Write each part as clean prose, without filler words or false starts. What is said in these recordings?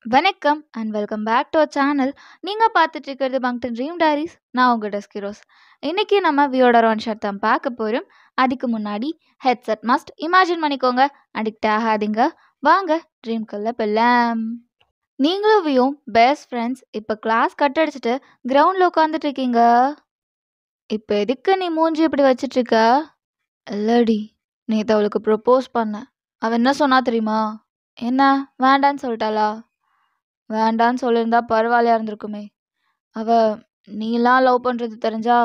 வணக்கம் and welcome back to our channel. நீங்கள் பார்த்துட்டு இருக்கிறது பங்டன் ட்ரீம் டைரிஸ். நான் உங்கள் டெஸ்கிரோஸ். இன்னைக்கு நம்ம வியோட ஒன் ஷாட் தான் பார்க்க போகிறோம். அதுக்கு முன்னாடி ஹெட்செட் மஸ்ட் இமேஜின் பண்ணிக்கோங்க, அடிக்ட் ஆகாதீங்க. வாங்க ட்ரீம்குள்ளே போகலாம். நீங்களும் வியும் பெஸ்ட் ஃப்ரெண்ட்ஸ் இப்போ கிளாஸ் கட் அடிச்சுட்டு கிரவுண்டில் உட்காந்துட்டு இருக்கீங்க. இப்போ எதுக்கு நீ மூஞ்சி இப்படி வச்சிட்டு இருக்க? இல்லடி, நேற்று அவளுக்கு ப்ரொப்போஸ் பண்ண. அவள் என்ன சொன்னா தெரியுமா? என்ன வேண்டான்னு சொல்லிட்டாளா? வேண்டான்னு சொல்லியிருந்தா பரவாயில்லையா இருந்திருக்குமே. அவ நீலாம் லவ் பண்ணுறது தெரிஞ்சா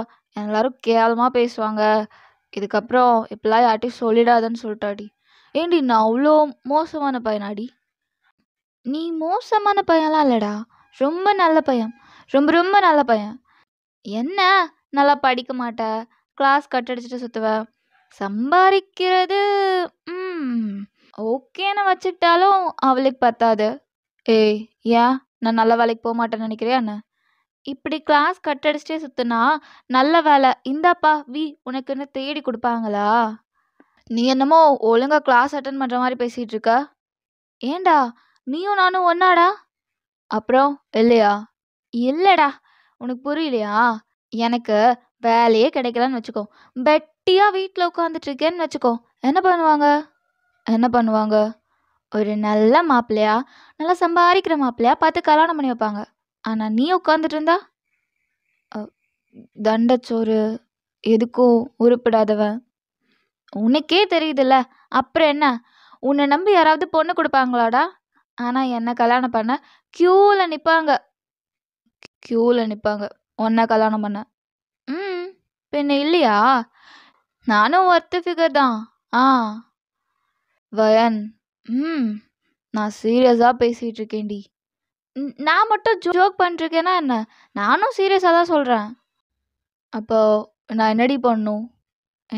எல்லாரும் கேவலமாக பேசுவாங்க. இதுக்கப்புறம் இப்படிலாம் யார்ட்டையும் சொல்லிடாதன்னு சொல்லிட்டாடி. ஏண்டி, நான் அவ்வளோ மோசமான பையனாடி? நீ மோசமான பையன்லாம் இல்லைடா, ரொம்ப நல்ல பையன், ரொம்ப ரொம்ப நல்ல பையன். என்ன, நல்லா படிக்க மாட்ட, கிளாஸ் கட் அடிச்சுட்டு சுற்றுவ, சம்பாதிக்கிறது ஓகேன்னு வச்சுக்கிட்டாலும் அவளுக்கு பத்தாது. ஏய், ஏன் நான் நல்ல வேலைக்கு போக மாட்டேன்னு நினைக்கிறியா என்ன? இப்படி கிளாஸ் கட் அடிச்சுட்டே சுற்றுனா நல்ல வேலை இந்தாப்பா வி உனக்குன்னு தேடி கொடுப்பாங்களா? நீ என்னமோ ஒழுங்கா கிளாஸ் அட்டன் பண்ணுற மாதிரி பேசிகிட்டு இருக்க. ஏண்டா, நீயும் நானும் ஒன்னாடா? அப்புறம் இல்லையா? இல்லைடா, உனக்கு புரியலையா? எனக்கு வேலையே கிடைக்கலன்னு வச்சுக்கோ, வெட்டியாக வீட்டில் உட்காந்துட்டு இருக்கேன்னு வச்சுக்கோ, என்ன பண்ணுவாங்க? என்ன பண்ணுவாங்க? ஒரு நல்ல மாப்பிள்ளையா, நல்லா சம்பாதிக்கிற மாப்பிள்ளையா பார்த்து கல்யாணம் பண்ணி வைப்பாங்க. ஆனால் நீ உட்காந்துட்டு இருந்தா தண்டச்சோறு, எதுக்கும் உருப்படாதவன். உனக்கே தெரியுதுல்ல, அப்புறம் என்ன? உன்னை நம்பி யாராவது பொண்ணு கொடுப்பாங்களாடா? ஆனால் என்ன கல்யாணம் பண்ண க்யூவில் நிற்பாங்க. க்யூவில் நிற்பாங்க உன்னை கல்யாணம் பண்ண. பின்ன இல்லையா? நானும் ஒர்த்து ஃபிகர் தான். ஆ வயன், நான் சீரியஸாக பேசிகிட்டு இருக்கேன்டி. நான் மட்டும் ஜோக் பண்ணிருக்கேன்னா என்ன? நானும் சீரியஸாக தான் சொல்கிறேன். அப்போ நான் என்னடி பண்ணணும்?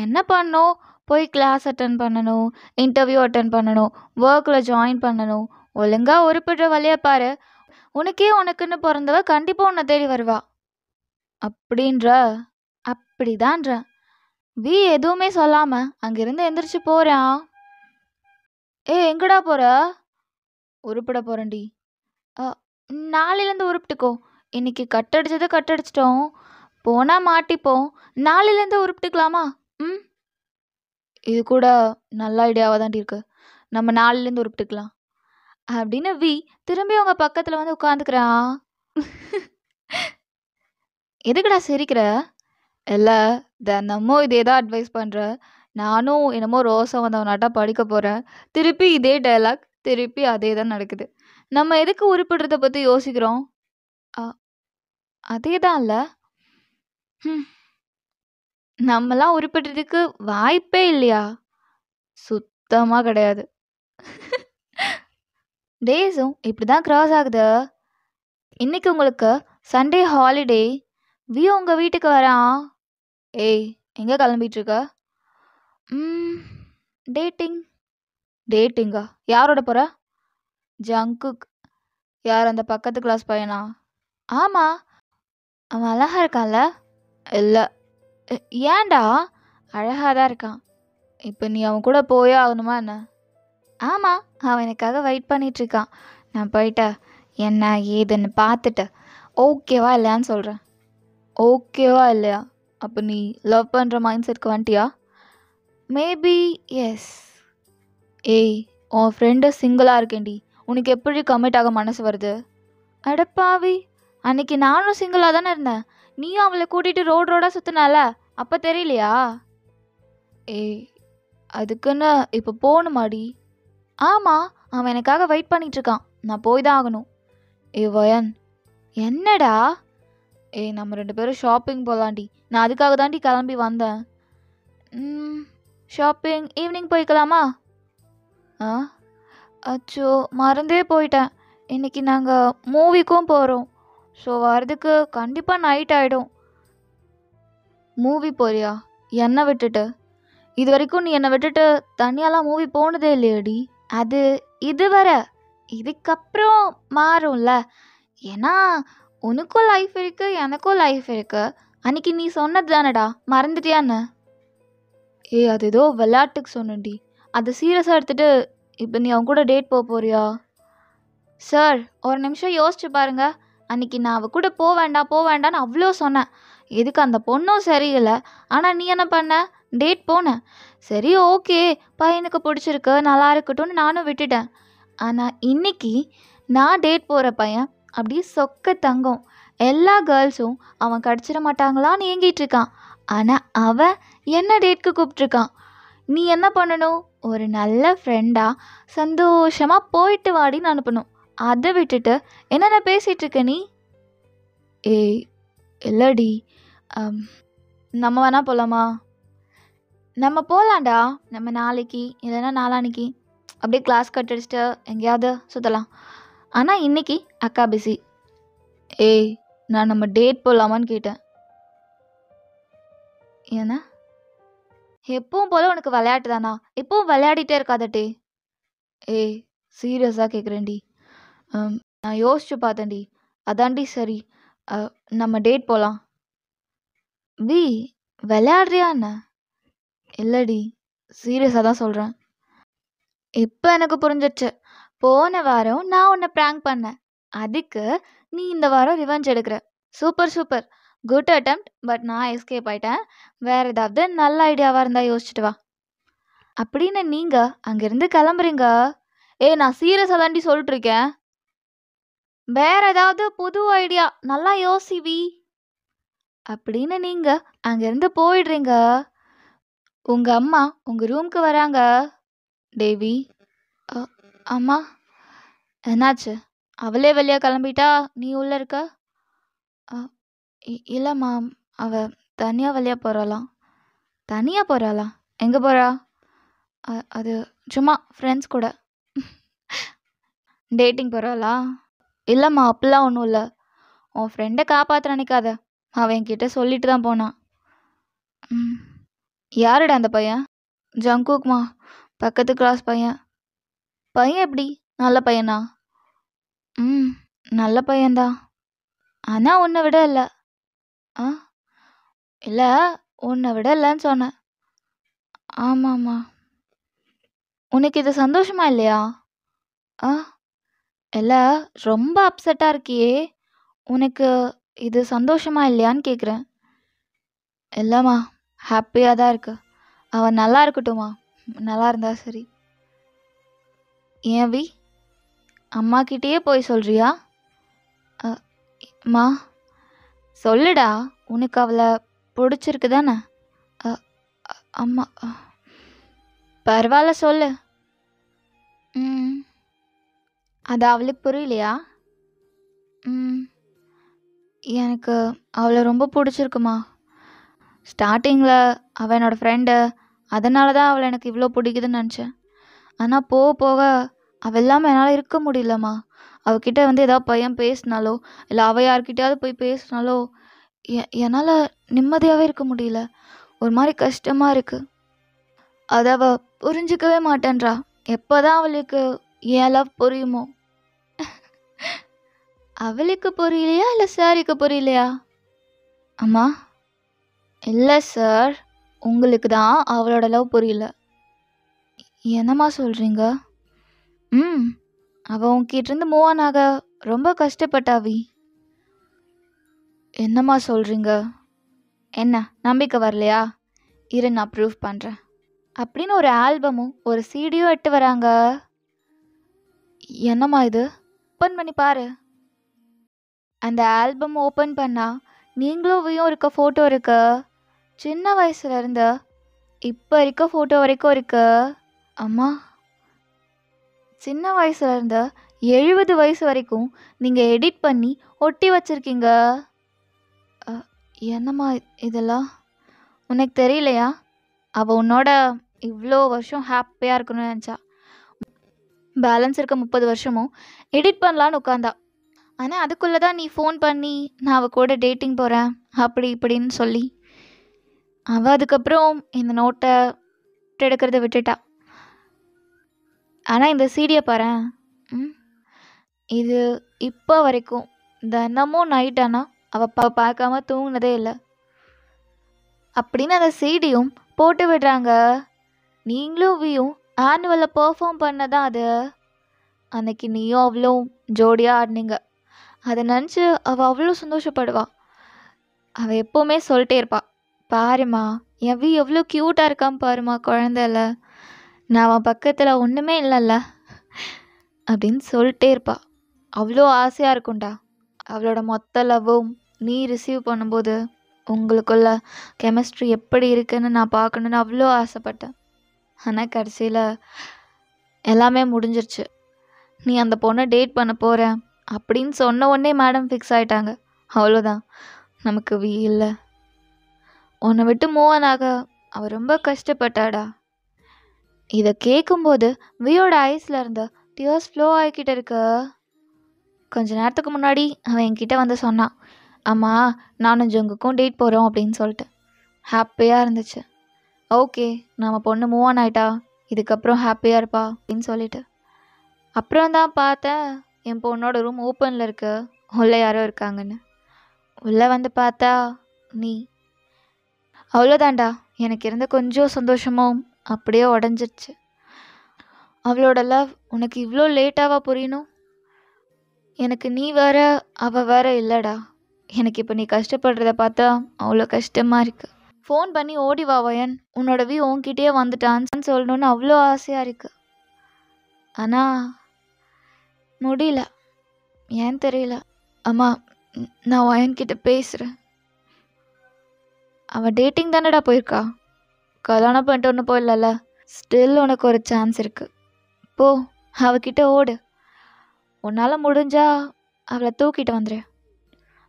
என்ன பண்ணணும்? போய் கிளாஸ் அட்டன் பண்ணணும், இன்டர்வியூ அட்டன் பண்ணணும், ஒர்க்கில் ஜாயின் பண்ணணும். ஒழுங்காக உருப்பிடுற வழியை பாரு. உனக்குன்னு பிறந்தவ கண்டிப்பாக உன்னை தேடி வருவா. அப்படின்ற? அப்படிதான்ற. வி எதுவுமே சொல்லாமல் அங்கிருந்து எந்திரிச்சு போகிறான். எங்கடா போகிற? உருப்பிட போகிறேன்டி. நாளையிலேருந்து உருப்பிட்டுக்கோ. இன்னைக்கு கட்டடிச்சிட்டோம், போனால் மாட்டிப்போம். நாளையிலேருந்து உருப்பிட்டுக்கலாமா? இது கூட நல்ல ஐடியாவாக தாண்டி இருக்கு. நம்ம நாளையிலேருந்து உருப்பிட்டுக்கலாம் அப்படின்னு வி திரும்பி அவங்க பக்கத்தில் வந்து உட்காந்துக்கிறான். எதுக்குடா சிரிக்கிற? இல்லை, தினமும் இதே தான் அட்வைஸ் பண்ணுற. நானும் என்னமோ ரோசம் வந்தவனாட்டா படிக்க போகிறேன். திருப்பி இதே டைலாக், திருப்பி அதே தான் நடக்குது. நம்ம எதுக்கு உருப்பிடுறத பற்றி யோசிக்கிறோம்? அதே தான் இல்லை, நம்மலாம் உருப்பிடுறதுக்கு வாய்ப்பே இல்லையா? சுத்தமாக கிடையாது. டேஸும் இப்படி தான் க்ராஸ் ஆகுது. இன்னைக்கு உங்களுக்கு சண்டே ஹாலிடே. வி உங்கள் வீட்டுக்கு வரான். ஏய், எங்கே கிளம்பிட்டுருக்க? டேட்டிங். டேட்டிங்கா? யாரோட போகிற? ஜங்குக். யார், அந்த பக்கத்து கிளாஸ் பையனா? ஆமாம், அவன் அழகாக இருக்கான்ல? இல்லை. ஏன்டா? அழகாக தான் இருக்கான். இப்போ நீ அவன் கூட போயே ஆகணுமா என்ன? ஆமாம், அவன் எனக்காக வெயிட் பண்ணிகிட்ருக்கான். நான் போயிட்ட என்ன ஏதுன்னு பார்த்துட்டு ஓகேவா இல்லையான்னு சொல்கிறேன். ஓகேவா இல்லையா? அப்போ நீ லவ் பண்ணுற மைண்ட் செட்க்கு வந்துட்டியா? Maybe yes. ஏய், உன் ஃப்ரெண்டு சிங்கிளாக இருக்கேன்டி, உனக்கு எப்படி கமிட் ஆக மனசு வருது? அடப்பாவி, அன்னைக்கு நானும் சிங்கிளாக தானே இருந்தேன். நீயும் அவளை கூட்டிகிட்டு ரோடாக சுற்றினால, அப்போ தெரியலையா? ஏய், அதுக்குன்னு இப்போ போகணுமாடி? ஆமாம், அவன் எனக்காக வெயிட் பண்ணிகிட்ருக்கான். நான் போய் தான் ஆகணும். வயன், என்னடா? நம்ம 2 பேரும் ஷாப்பிங் போகலாண்டி. நான் அதுக்காக தாண்டி கிளம்பி வந்தேன். ஷாப்பிங் ஈவினிங் போய்க்கலாமா? அச்சோ, மறந்தே போயிட்டேன். இன்றைக்கி நாங்கள் மூவிக்கும் போகிறோம். ஸோ வரதுக்கு கண்டிப்பாக நைட் ஆகிடும். மூவி போறியா என்னை விட்டுட்டு? இது வரைக்கும் நீ என்னை விட்டுட்டு தனியாலாம் மூவி போனதே இல்லையடி. அது இதுவரை, இதுக்கப்புறம் மாறும்ல. ஏன்னா உனக்கும் லைஃப் இருக்குது, எனக்கும் லைஃப் இருக்குது. அன்றைக்கி நீ சொன்னது தானடா, மறந்துட்டியான்னு? அது ஏதோ விளையாட்டுக்கு சொன்னடி. அதை சீரியஸாக எடுத்துகிட்டு இப்போ நீ அவன் கூட டேட் போக போறியா? சார் ஒரு நிமிஷம் யோசிச்சு பாருங்க. அன்னைக்கு நான் அவ கூட போவேண்டான்னு அவ்வளோ சொன்னேன். எதுக்கு அந்த பொண்ணும் சரியில்லை. ஆனால் நீ என்ன பண்ண? டேட் போனேன். சரி ஓகே, பையனுக்கு பிடிச்சிருக்கு, நல்லா இருக்கட்டும்னு நானும் விட்டுட்டேன். ஆனால் இன்னைக்கு நான் டேட் போகிற பையன் அப்படியே சொக்க தங்கம். எல்லா கேர்ள்ஸும் அவன் கிடச்சிட மாட்டாங்களான்னு ஏங்கிட்டு இருக்கான். ஆனால் அவன் என்ன டேட்க்கு கூப்பிட்ருக்கான். நீ என்ன பண்ணணும்? ஒரு நல்ல ஃப்ரெண்டாக சந்தோஷமாக போயிட்டு வாடின்னு அனுப்பணும். அதை விட்டுட்டு என்னென்ன பேசிகிட்டு இருக்க நீ? ஏய் இல்லடி, நம்ம வேணா போகலாமா? நம்ம போகலாண்டா. நம்ம நாளைக்கு இல்லைன்னா நாளான்னைக்கு அப்படியே கிளாஸ் கட் அடிச்சுட்டு எங்கேயாவது சுற்றலாம். ஆனால் இன்னைக்கு அக்கா பிஸி. ஏய் நான் நம்ம டேட் போகலாமான்னு கேட்டேன். ஏன்னா எப்பவும் போல உனக்கு விளையாட்டு தானா? எப்பவும் விளையாடிட்டே இருக்காதட்டி. ஏய் சீரியஸாக கேட்குறேன்டி. நான் யோசிச்சு பார்த்தேன்டி, அதான்டி சரி. நம்ம டேட் போகலாம். வி விளையாடுறியா என்ன? இல்லடி, சீரியஸாக தான் சொல்கிறேன். இப்போ எனக்கு புரிஞ்சிடுச்சு. போன வாரம் நான் உன்னை ப்ராங்க் பண்ணேன். அதுக்கு நீ இந்த வாரம் ரிவெஞ்ச் எடுக்கிற. Super super, good attempt. But நான் எஸ்கேப் ஆயிட்டேன். வேற ஏதாவது நல்ல ஐடியாவாக இருந்தால் யோசிச்சுட்டு வா அப்படின்னு நீங்கள் அங்கேருந்து கிளம்புறீங்க. நான் சீரியஸாக தாண்டி சொல்லிட்டு இருக்கேன். வேற ஏதாவது புது ஐடியா நல்லா யோசிவி அப்படின்னு நீங்கள் அங்கேருந்து போயிடுறீங்க. உங்கள் அம்மா உங்கள் ரூமுக்கு வராங்க. தேவி, அம்மா என்னாச்சு? அவளே வெளியே கிளம்பிட்டா, நீ உள்ளே இருக்க? இல்லைம்மா, அவள் தனியாக வெளியே போகிறாளாம். தனியாக போகிறாளா? எங்கே போகிறா? அது சும்மா ஃப்ரெண்ட்ஸ் கூட. டேட்டிங் போகிறாளா? இல்லைம்மா, அப்படிலாம் ஒன்றும் இல்லை. உன் ஃப்ரெண்டை காப்பாற்ற நினைக்காத. அவன் என்கிட்ட சொல்லிட்டு தான் போனான். யாருடா அந்த பையன்? ஜங்குக்மா, பக்கத்து கிளாஸ் பையன். பையன் எப்படி? நல்ல பையனா? நல்ல பையன்தான். ஆனால் உன்னை விட இல்லை. இல்லை, உன்னை விட இல்லைன்னு சொன்னேன். ஆமாம்மா. உனக்கு இது சந்தோஷமா இல்லையா? இல்லை, ரொம்ப அப்செட்டாக இருக்கியே. உனக்கு இது சந்தோஷமா இல்லையான்னு கேட்குறேன். இல்லைம்மா, ஹாப்பியாக தான் இருக்கு. அவன் நல்லா இருக்கட்டும்மா, நல்லா இருந்தா சரி. ஏன் வி, அம்மாக்கிட்டேயே போய் சொல்கிறியா? அம்மா சொல்லுடா, உனக்கு அவளை பிடிச்சிருக்கு தானே? அம்மா பரவாயில்ல சொல்லு. அது அவளுக்கு புரியலையா? எனக்கு அவளை ரொம்ப பிடிச்சிருக்குமா. ஸ்டார்டிங்கில் அவள் என்னோடய ஃப்ரெண்டு, அதனால தான் அவளை எனக்கு இவ்வளோ பிடிக்குதுன்னு நினச்சேன். ஆனால் போக போக அவள் இல்லாமல் என்னால் இருக்க முடியலம்மா. அவகிட்ட வந்து ஏதாவது பையன் பேசினாலோ இல்லை அவள் யார்கிட்டயாவது போய் பேசினாலோ என்னால் நிம்மதியாகவே இருக்க முடியல. ஒரு மாதிரி கஷ்டமாக இருக்குது. அதை அவள் புரிஞ்சிக்கவே மாட்டேன்றா. எப்போ தான் அவளுக்கு என் லவ் புரியுமோ? அவளுக்கு புரியலையா இல்லை சாரிக்கு புரியலையா? அம்மா இல்லை சார், உங்களுக்கு தான் அவளோட லவ் புரியல. என்னம்மா சொல்கிறீங்க? அவள் உங்ககிட்டருந்து மூவ் ஆன் ஆக ரொம்ப கஷ்டப்பட்டாவி. என்னம்மா சொல்கிறீங்க? என்ன நம்பிக்கை வரலையா? இரு நான் ப்ரூஃப் பண்ணுறேன் அப்படின்னு ஒரு ஆல்பமும் ஒரு சிடியும் எட்டு வராங்க. என்னம்மா இது? ஓப்பன் பண்ணி பாரு. அந்த ஆல்பம் ஓப்பன் பண்ணால் நீங்களும் வியும் இருக்க ஃபோட்டோ இருக்கு. சின்ன வயசுலேருந்து இப்போ இருக்க ஃபோட்டோ வரைக்கும் இருக்கு. அம்மா, சின்ன வயசுலேருந்து 70 வயசு வரைக்கும் நீங்கள் எடிட் பண்ணி ஒட்டி வச்சுருக்கீங்க. என்னம்மா இதெல்லாம்? உனக்கு தெரியலையா? அவள் உன்னோட இவ்வளோ வருஷம் ஹாப்பியாக இருக்கணும்னு நினச்சா. பேலன்ஸ் இருக்க 30 வருஷமும் எடிட் பண்ணலான்னு உட்காந்தா. ஆனால் அதுக்குள்ளே தான் நீ ஃபோன் பண்ணி நான் அவள் கூட டேட்டிங் போகிறேன் அப்படி இப்படின்னு சொல்லி அவள் அதுக்கப்புறம் இந்த நோட்டை எடுக்கிறத விட்டுட்டா. ஆனால் இந்த சீடியை பாரேன். இது இப்போ வரைக்கும் தினமும் நைட் ஆனால் அவள் பார்க்காம தூங்கினதே இல்லை அப்படின்னு அந்த சீடியும் போட்டு விடுறாங்க. நீங்களும் வியும் ஆனுவலில் பெர்ஃபார்ம் பண்ணதான் அது. அன்னைக்கு நீயும் அவ்வளோ ஜோடியாக ஆடினீங்க. அதை நினச்சி அவள் அவ்வளோ சந்தோஷப்படுவா. அவள் எப்போவுமே சொல்லிட்டே இருப்பா, பாருமா என் வி எவ்வளோ க்யூட்டாக இருக்கான் பாருமா குழந்தைல, நான் அவன் பக்கத்தில் ஒன்றுமே இல்லைல்ல அப்படின்னு சொல்லிட்டே இருப்பா. அவ்வளோ ஆசையாக இருக்கும்டா. அவளோட மொத்த லவ்வும் நீ ரிசீவ் பண்ணும்போது உங்களுக்குள்ள கெமிஸ்ட்ரி எப்படி இருக்குன்னு நான் பார்க்கணுன்னு அவ்வளோ ஆசைப்பட்டேன். ஆனால் கடைசியில் எல்லாமே முடிஞ்சிருச்சு. நீ அந்த பொண்ணை டேட் பண்ண போகிற அப்படின்னு சொன்ன உடனே மேடம் ஃபிக்ஸ் ஆகிட்டாங்க. அவ்வளோதான், நமக்கு வி இல்லை. உன்னை விட்டு மூவ் ஆன் ஆக அவள் ரொம்ப கஷ்டப்பட்டாடா. இதை கேட்கும்போது வியோட ஐஸில் இருந்த டியர்ஸ் ஃப்ளோ ஆகிக்கிட்டு இருக்க. கொஞ்ச நேரத்துக்கு முன்னாடி அவன் என்கிட்ட வந்து சொன்னான், அம்மா நானும் ஜங்குக்கும் டேட் போகிறோம் அப்படின்னு சொல்லிட்டு. ஹாப்பியாக இருந்துச்சு. ஓகே, நம்ம பொண்ணு மூவ் ஆன் ஆகிட்டா, இதுக்கப்புறம் ஹாப்பியாக இருப்பா அப்படின்னு சொல்லிட்டு. அப்புறம் தான் பார்த்தேன் என் பொண்ணோட ரூம் ஓப்பனில் இருக்கு, உள்ளே யாரோ இருக்காங்கன்னு. உள்ளே வந்து பார்த்தா நீ. அவ்வளோதான்டா, எனக்கு இருந்த கொஞ்சம் சந்தோஷமும் அப்படியே உடஞ்சிருச்சு. அவளோட லவ் உனக்கு இவ்வளோ லேட்டாவா புரியணும்? எனக்கு நீ வேற அவள் வேற இல்லைடா. எனக்கு இப்போ நீ கஷ்டப்படுறத பார்த்தா அவ்வளோ கஷ்டமாக இருக்கு. ஃபோன் பண்ணி ஓடி வா வயன், உன்னோட வி உன்கிட்டயே வந்துட்டான்னு சொல்லணுன்னு அவ்வளோ ஆசையாக இருக்கு. ஆனால் முடியல, ஏன் தெரியல. அம்மா நான் வயன்கிட்ட பேசுகிறேன். அவள் டேட்டிங் தானடா போயிருக்கா, கல்யாணம் பண்ணிட்டு ஒன்று போயிடல. ஸ்டில் உனக்கு ஒரு சான்ஸ் இருக்கு. போ, அவகிட்ட ஓடு. உன்னால் முடிஞ்சா அவளை தூக்கிட்டு வந்துடு.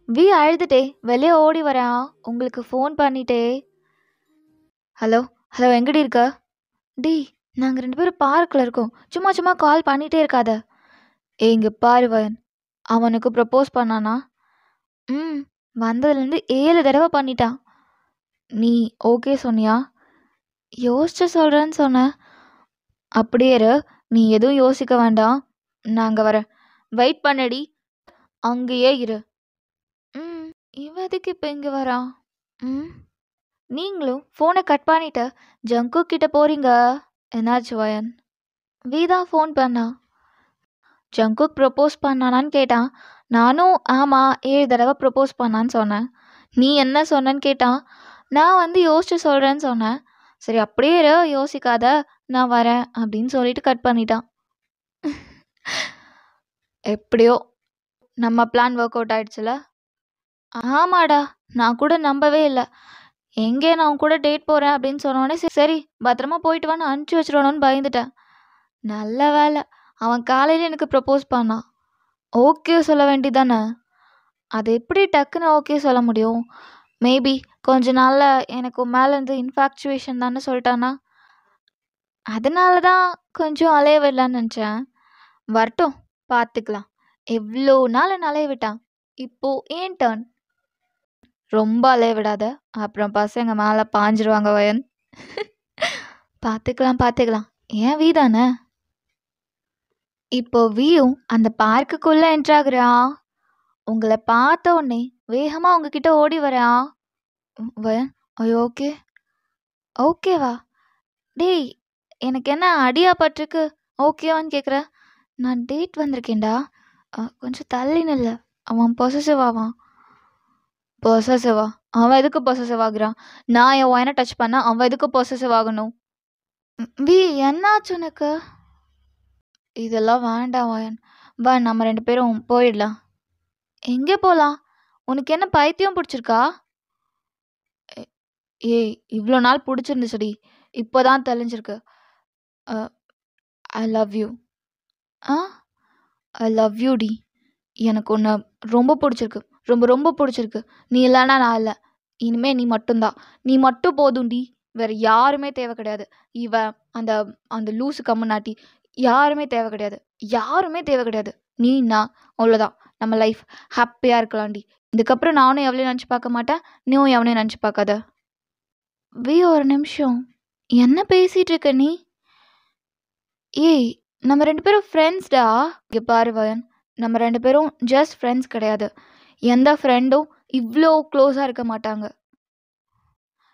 வி அழுதுட்டே வெளியே ஓடி வரான். உங்களுக்கு ஃபோன் பண்ணிட்டே, ஹலோ ஹலோ எங்கடி இருக்க? டி நாங்கள் 2 பேரும் பார்க்கில் இருக்கோம், சும்மா சும்மா கால் பண்ணிகிட்டே இருக்காத. இங்கே பாரு வயன், அவனுக்கு ப்ரப்போஸ் பண்ணானா? வந்ததுலேருந்து 7 தடவை பண்ணிட்டான். நீ ஓகே சொன்னியா? யோசிச்சு சொல்கிறேன்னு சொன்னேன். அப்படியே இரு, நீ எதுவும் யோசிக்க வேண்டாம், நாங்கள் வரேன். வெயிட் பண்ணடி, அங்கேயே இரு. இவன் எதுக்கு இப்போ இங்கே வரான்? நீங்களும் ஃபோனை கட் பண்ணிட்டு ஜங்கு கிட்ட போகிறீங்க. என்னாச்சு வயன்? வீதான் ஃபோன் பண்ணா. ஜங்குக் ப்ரப்போஸ் பண்ணானான்னு கேட்டான். நானும் ஆமாம் 7 தடவை ப்ரப்போஸ் பண்ணான்னு சொன்னேன். நீ என்ன சொன்னேன்னு கேட்டான். நான் வந்து யோசிச்சு சொல்கிறேன்னு சொன்னேன். சரி அப்படியே இரு, யோசிக்காத, நான் வரேன் அப்படின்னு சொல்லிட்டு கட் பண்ணிட்டான். எப்படியோ நம்ம பிளான் ஒர்க் அவுட் ஆயிடுச்சுல. ஆமாடா, நான் கூட நம்பவே இல்லை. எங்கே நான் கூட டேட் போகிறேன் அப்படின்னு சொன்னோடனே சரி பத்திரமா போயிட்டு வான்னு அனுப்பிச்சி வச்சிடணும்னு பயந்துட்டேன். நல்ல வேலை, அவன் காலையில் எனக்கு ப்ரப்போஸ் பண்ணான். ஓகே சொல்ல வேண்டியதானே? அது எப்படி டக்குன்னு ஓகே சொல்ல முடியும்? மேபி கொஞ்ச நாளில் எனக்கு மேலேருந்து இன்ஃபேக்சுவேஷன் தானே சொல்லிட்டானா, அதனால தான் கொஞ்சம் அலைய விடலான்னு நினச்சேன். வரட்டும், பார்த்துக்கலாம். எவ்வளோ நாள் என்ன அலைய விட்டான், இப்போது ஏன் டர்ன். ரொம்ப அலைய விடாத, அப்புறம் பசங்க மேலே பாஞ்சிருவாங்க வயன். பார்த்துக்கலாம், ஏன் வி தானே. இப்போ வியும் அந்த பார்க்குக்குள்ளே என்ட்ராகிறான். உங்களை பார்த்த உடனே வேகமாக உங்ககிட்ட ஓடி வரான். வயன் ஐயோ ஓகே ஓகேவா? டேய் எனக்கு என்ன அடியா பட்டிருக்கு ஓகேவான்னு கேட்குற? நான் டேட் வந்திருக்கேன்டா, கொஞ்சம் தள்ளி நில்ல. அவன் பொசசிவ் ஆவான். பொசசிவா? அவன் எதுக்கு பொசசிவ் ஆகுறான்? நான் என் ஒயனை டச் பண்ண அவன் எதுக்கு பொசசிவ் ஆகணும்? வி என்னாச்சு உனக்கு? இதெல்லாம் வேண்டாம் வயன், வா நம்ம 2 பேரும் போயிடலாம். எங்கே போகலாம்? உனக்கு என்ன பைத்தியம் பிடிச்சிருக்கா? ஏய் இவ்வளோ நாள் பிடிச்சிருந்துச்சுடி, இப்போ தான் தெளிஞ்சிருக்கு. I love you. I love you டி. எனக்கு உன்னை ரொம்ப பிடிச்சிருக்கு, ரொம்ப ரொம்ப பிடிச்சிருக்கு. நீ இல்லைன்னா நான் இல்லை. இனிமேல் நீ மட்டும்தான், நீ மட்டும் போதும்டி. வேறு யாருமே தேவை கிடையாது. இவன் அந்த அந்த லூசு கம்முனாட்டி யாருமே தேவை கிடையாது, யாருமே தேவை கிடையாது. நீ நான் அவ்வளோதான். நம்ம லைஃப் ஹாப்பியாக இருக்கலாம்டி. இதுக்கப்புறம் நானும் எவ்வளோ நினச்சி பார்க்க மாட்டேன், நீயும் எவனையும் நினச்சி பார்க்காத. வி ஒரு நிமிஷம், என்ன பேசிகிட்டு இருக்க நீ? ஏய் நம்ம 2 பேரும் ஃப்ரெண்ட்ஸ்டா. இங்கே பாரு வயன், நம்ம 2 பேரும் ஜஸ்ட் ஃப்ரெண்ட்ஸ் கிடையாது. எந்த ஃப்ரெண்டும் இவ்வளோ க்ளோஸாக இருக்க மாட்டாங்க.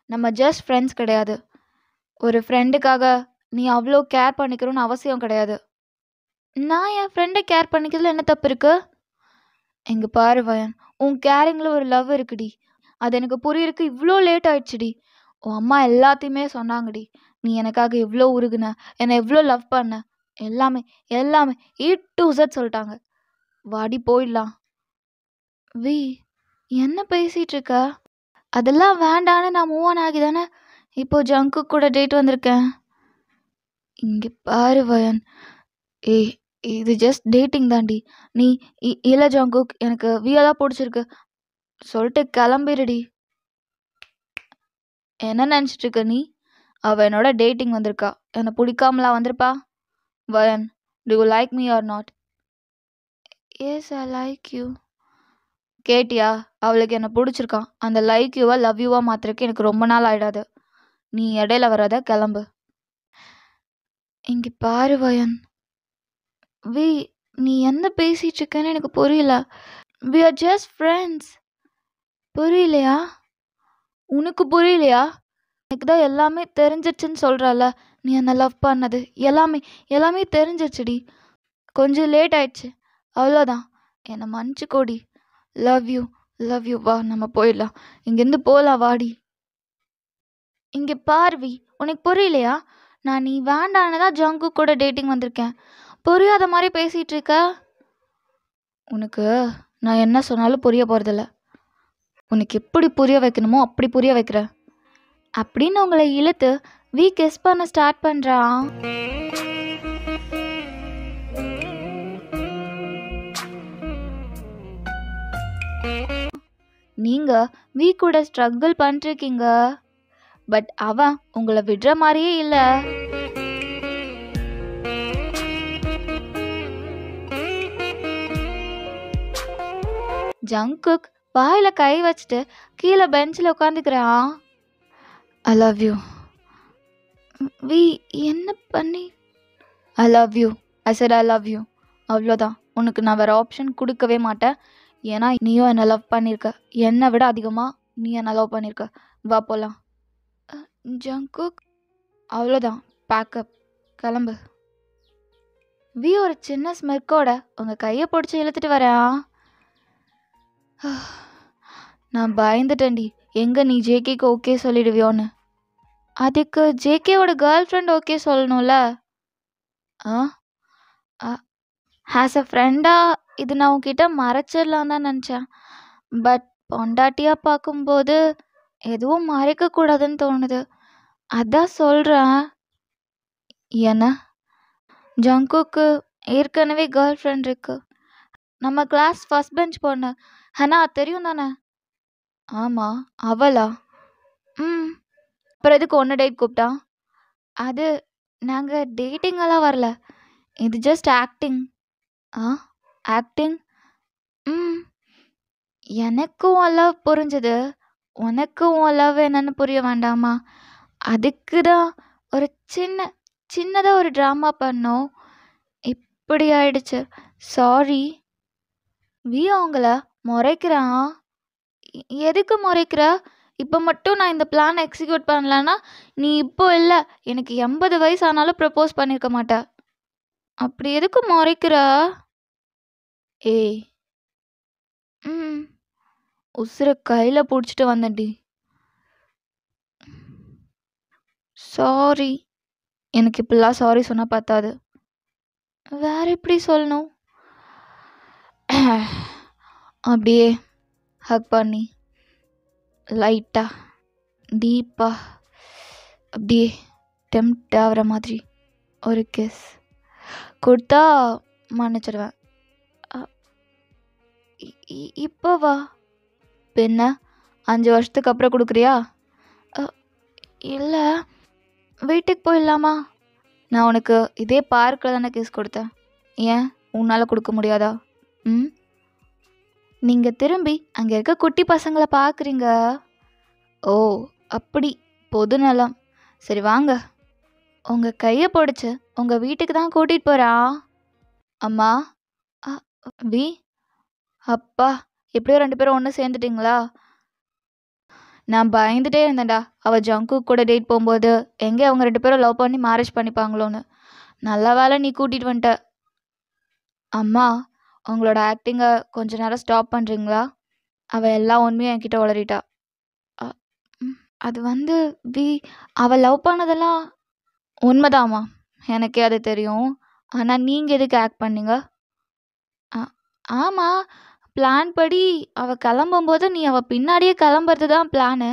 நம்ம ஜஸ்ட் ஃப்ரெண்ட்ஸ் கிடையாது. ஒரு ஃப்ரெண்டுக்காக நீ அவ்வளோ கேர் பண்ணிக்கணும்னு அவசியம் கிடையாது. நான் என் ஃப்ரெண்டை கேர் பண்ணிக்கிறதுல என்ன தப்பு இருக்கு? இங்க பாரு வயன், உன் கேரிங்ல ஒரு லவ் இருக்குடி. அது எனக்கு புரியறதுக்கு இவ்வளோ லேட் ஆயிடுச்சுடி. உன் அம்மா எல்லாத்தையுமே சொன்னாங்கடி. நீ எனக்காக எவ்வளோ உருகுன, என்னை எவ்வளோ லவ் பண்ண, எல்லாமே எல்லாமே A to Z சொல்லிட்டாங்க. வாடி போயிடலாம். வி, என்ன பேசிட்டு இருக்க? அதெல்லாம் வேண்டான்னு நான் மூவ் ஆன் ஆகி தானே இப்போ ஜங்கு கூட டேட் வந்திருக்கேன். இங்க பாரு வயன், ஏய் இது ஜஸ்ட் டேட்டிங் தாண்டி. நீ இல்ல ஜங்குக், எனக்கு வியா தான் பிடிச்சிருக்கு சொல்லிட்டு கிளம்பிடுடி. என்ன நினச்சிட்டு இருக்க நீ? அவ என்னோட டேட்டிங் வந்திருக்கா, என்னை பிடிக்காமலா வந்திருப்பா? வயன், do you like me or not? Yes, I like you. கேட்டியா? அவளுக்கு என்ன பிடிச்சிருக்கான். அந்த லைக் யூவா லவ் யூவா மாத்திரக்கு எனக்கு ரொம்ப நாள் ஆயிடாது. நீ இடையில வராத, கிளம்பு. இங்க பாரு வயன், வி, நீ என்ன பேசிட்டு இருக்கேன்னு எனக்கு புரியல. We are just friends. புரியலையா? உனக்கு புரியலையா? எனக்கு தான் எல்லாமே தெரிஞ்சிருச்சுன்னு சொல்கிறல்ல. நீ என்னை லவ் பண்ணது எல்லாமே எல்லாமே தெரிஞ்சிருச்சுடி. கொஞ்சம் லேட் ஆயிடுச்சு, அவ்வளோதான். என்னை மன்னிச்சுக்கோடி. Love you, love you. வா நம்ம போயிடலாம், இங்கேருந்து போகலாம், வாடி. இங்கே பார்வி, உனக்கு புரியலையா? நான் நீ வேண்டான்னு தான் ஜங்கு கூட டேட்டிங் வந்திருக்கேன். புரியாத மாதிரி பேசிகிட்டு இருக்க. உனக்கு நான் என்ன சொன்னாலும் புரிய போகிறதில்ல. உனக்கு எப்படி புரிய வைக்கணுமோ அப்படி புரிய வைக்கிறேன் அப்படின்னு உங்களை இழுத்து வி கெஸ் பண்ண ஸ்டார்ட் பண்ணுறான். நீங்கள் வி கூட ஸ்ட்ரகிள் பண்ணிருக்கீங்க, பட் அவன் உங்களை விடுற மாதிரியே இல்லை. ஜங்குக் வாயில கை வச்சுட்டு கீழே பெஞ்சில் உட்காந்துக்கிறான். I love you. வி, என்ன பண்ணி? I love you. I said I love you. அவ்வளோதான். உனக்கு நான் வேறு ஆப்ஷன் கொடுக்கவே மாட்டேன். ஏன்னா நீயும் என்னை லவ் பண்ணியிருக்க, என்னை விட அதிகமாக நீ என்னை லவ் பண்ணியிருக்க. வா போகலாம். ஜங்குக், அவ்வளோதான், பேக்கப், கிளம்பு. வி ஒரு சின்ன ஸ்மெர்க்கோட உங்கள் கையை பிடிச்சி இழுத்துட்டு வரேன். நான் பயந்துட்டேன்டி, எங்கே நீ ஜேகேக்கு ஓகே சொல்லிடுவியோன்னு. அதுக்கு ஜேகேவோட கேர்ள் ஃப்ரெண்ட் ஓகே சொல்லணும்ல. ஆஸ் அ ஃப்ரெண்டாக இது நான் உன்கிட்ட மறைச்சிடலாம் தான் நினச்சேன். பட் பொண்டாட்டியாக பார்க்கும்போது எதுவும் மறைக்கக்கூடாதுன்னு தோணுது, அதான் சொல்கிறேன். என்ன? ஜங்குக்கு ஏற்கனவே கேர்ள் ஃப்ரெண்ட் இருக்கு. நம்ம கிளாஸ் ஃபர்ஸ்ட் பெஞ்ச் பொண்ணு ஹனா, தெரியும் தானே? ஆமாம், அவளா? அப்புறம் எதுக்கு ஒன்று டேட் கூப்பிட்டா? அது நாங்கள் டேட்டிங்கெல்லாம் வரல, இது ஜஸ்ட் ஆக்டிங். ஆக்டிங்? எனக்கும் லவ் புரிஞ்சுது, உனக்கும் லவ் என்னன்னு புரிய வேண்டாமா? அதுக்கு தான் ஒரு சின்னதாக ஒரு ட்ராமா பண்ணோம், இப்படி ஆயிடுச்சு. சாரி. வி அவங்கள முறைக்கிறான். எதுக்கு முறைக்கிற? இப்போ மட்டும் நான் இந்த பிளான் எக்ஸிக்யூட் பண்ணலன்னா நீ இப்போ இல்லை, எனக்கு 80 வயசு ஆனாலும் ப்ரப்போஸ் பண்ணியிருக்க மாட்டேன். அப்படி எதுக்கு முறைக்கிற? ஏய், உசுரை கையில் பிடிச்சிட்டு வந்தேன்டி. சாரி. எனக்கு இப்படிலாம் சாரி சொன்னால் பத்தாது, வேற எப்படி சொல்லணும்? அப்படியே ஹக் பண்ணி லைட்டாக டீப்பாக அப்படியே டெம்ப்ட் ஆகிற மாதிரி ஒரு கிஸ் கொடுத்தா மன்னிச்சிடுவேன். இப்போ வா. பின்ன 5 வருஷத்துக்கு அப்புறம் கொடுக்குறியா? இல்லை, வீட்டுக்கு போயிடலாமா? நான் உனக்கு இதே பார்க்கில் தானே கிஸ் கொடுத்தேன், ஏன் உன்னால் கொடுக்க முடியாதா? நீங்கள் திரும்பி அங்கே இருக்க குட்டி பசங்களை பார்க்குறீங்க. ஓ அப்படி, பொது நலம். சரி வாங்க, உங்கள் கையை பிடிச்சி உங்கள் வீட்டுக்கு தான் கூட்டிகிட்டு போகிறா. அம்மா, வி, அப்பா, எப்படியோ 2 பேரும் ஒன்று சேர்ந்துட்டிங்களா? நான் பயந்துட்டே இருந்தேன்டா, அவள் ஜங்கு கூட டேட் போகும்போது எங்கே அவங்க 2 பேரும் லவ் பண்ணி மேரேஜ் பண்ணிப்பாங்களோன்னு. நல்ல வேலை நீ கூட்டிகிட்டு வந்துட்ட. அம்மா, உங்களோட ஆக்டிங்கை கொஞ்ச நேரம் ஸ்டாப் பண்ணுறீங்களா? அவள் எல்லா உண்மையும் என்கிட்ட உளறிட்டா. அ ம் அது வந்து வி அவள் லவ் பண்ணதெல்லாம் உண்மைதாம்மா. எனக்கே அது தெரியும். ஆனால் நீங்கள் எதுக்கு ஆக்ட் பண்ணீங்க? அ ஆமா. பிளான் படி அவள் கிளம்பும்போது நீ அவள் பின்னாடியே கிளம்புறது தான் பிளானு.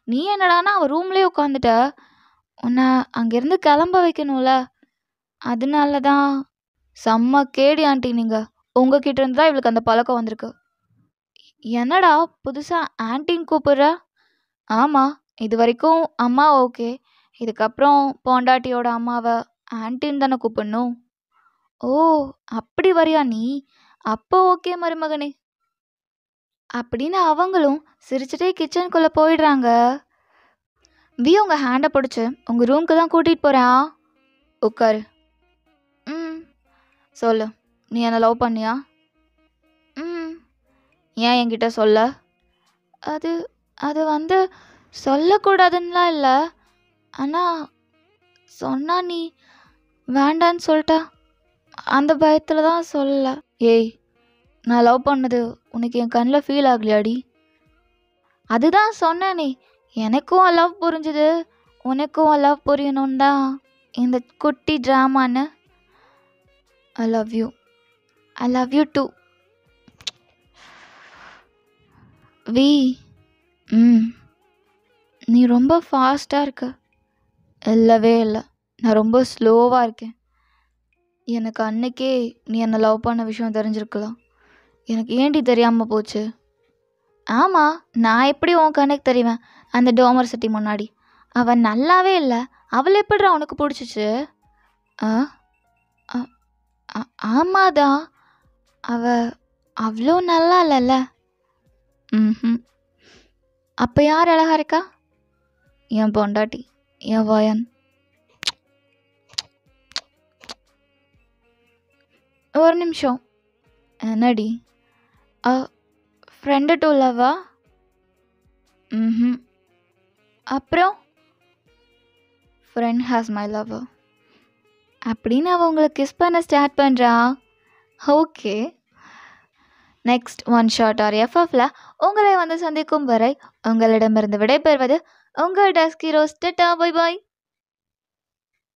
நீ என்னடான்னா அவள் ரூம்லேயே உட்காந்துட்ட. உன்னை அங்கேருந்து கிளம்ப வைக்கணும்ல. அதனால தான். செம்ம கேடி ஆண்டி நீங்க. உங்ககிட்ட இருந்து தான் இவளுக்கு அந்த பழக்கம் வந்திருக்கு. என்னடா புதுசா ஆன்ட்டின்னு கூப்பிடுற? ஆமா, இது வரைக்கும் அம்மா ஓகே. இதுக்கப்புறம் பொண்டாட்டியோட அம்மாவை ஆன்ட்டின்னு தானே கூப்பிடணும். ஓ, அப்படி வரியா நீ? அப்போ ஓகே மருமகனே. அப்படின்னு அவங்களும் சிரிச்சுட்டே கிச்சனுக்குள்ளே போயிடுறாங்க. வி உங்க ஹேண்டை பிடிச்சி உங்கள் ரூம்க்கு தான் கூட்டிகிட்டு போகிறேன். உட்காரு. ம் சொல்லு, நீ என்ன லவ் பண்ணியா? ம் ஏன் என்கிட்ட சொல்ல? அது அது வந்து சொல்லக்கூடாதுன்னுலாம் இல்லை. ஆனால் சொன்னா நீ வேண்டான்னு சொல்லிட்டா. அந்த பயத்தில் தான் சொல்லல. ஏய், நான் லவ் பண்ணது உனக்கு என் கண்ணில் ஃபீல் ஆகலையாடி? அதுதான் சொன்னேனே, எனக்கும் லவ் புரிஞ்சுது, உனக்கும் லவ் புரியணும்னு தான் இந்த குட்டி ட்ராமான்னு. I love you. I love you too. வி நீ ரொம்ப ஃபாஸ்ட்டாக இருக்க. இல்லவே இல்லை, நான் ரொம்ப ஸ்லோவாக இருக்கேன். எனக்கு அன்னைக்கே நீ என்னை லவ் பண்ண விஷயம் தெரிஞ்சிருக்கலாம். எனக்கு ஏண்டி தெரியாமல் போச்சு? ஆமாம், நான் எப்படி உன் கண்ணுக்கு தெரிவேன்? அந்த டோமர் சிட்டி முன்னாடி அவன் நல்லாவே இல்லை. அவளை எப்படிடா உனக்கு பிடிச்சிச்சு? ஆ ஆமாதான், அவ அவ்வளோ நல்லா இல்லைல்ல. ம் அப்போ யார் அழகா இருக்கா? என் பொண்டாட்டி, என் வயன். ஒரு நிமிஷம். என்னடி? ஃப்ரெண்டு டூ லவ்வா? அப்புறம் ஃப்ரெண்ட் ஹாஸ் மை லவ்வர் அப்படின்னு அவன் உங்களை கிஸ் பண்ண ஸ்டார்ட் பண்ணுறா. ஓகே, நெக்ஸ்ட் ஒன் ஷார்ட் ஆர் எஃப்எஃப்ல உங்களை வந்து சந்திக்கும் வரை உங்களிடமிருந்து விடைபெறுவது உங்கள் டஸ்கி ரோஸ். டாடா, பை பாய்.